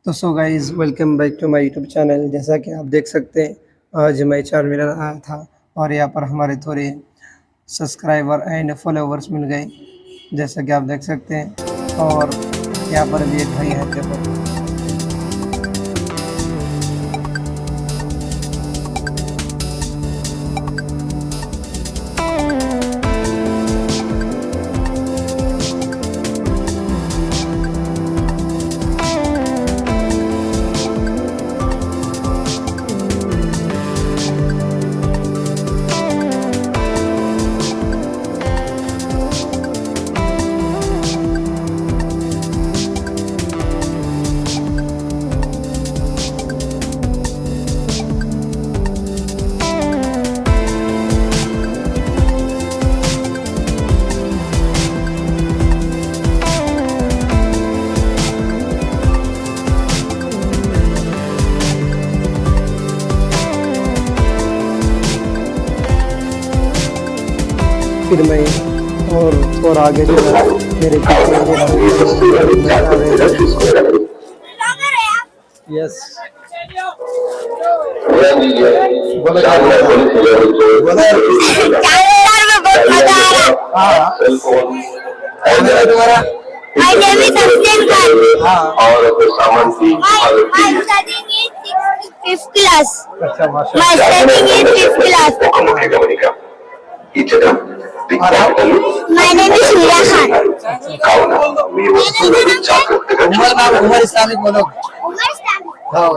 तो so guys welcome back to my YouTube channel. जैसा कि आप देख सकते हैं, आज मैं चार मिनर आया था और यहाँ पर हमारे थोड़े सब्सक्राइबर एंड फॉलोवर्स मिल गए, जैसा कि आप देख सकते हैं। और यहाँ पर भी एक भाई है, देखो। फिर मैं और आगे जो है मेरे yes My name is Assalamualaikum. और सामान की अच्छा, fifth class. माशा My studying is fifth class. My name is Mera Pehla. Umar नाम उमर इस्लामिक बोलो। Umar Islamic. हाँ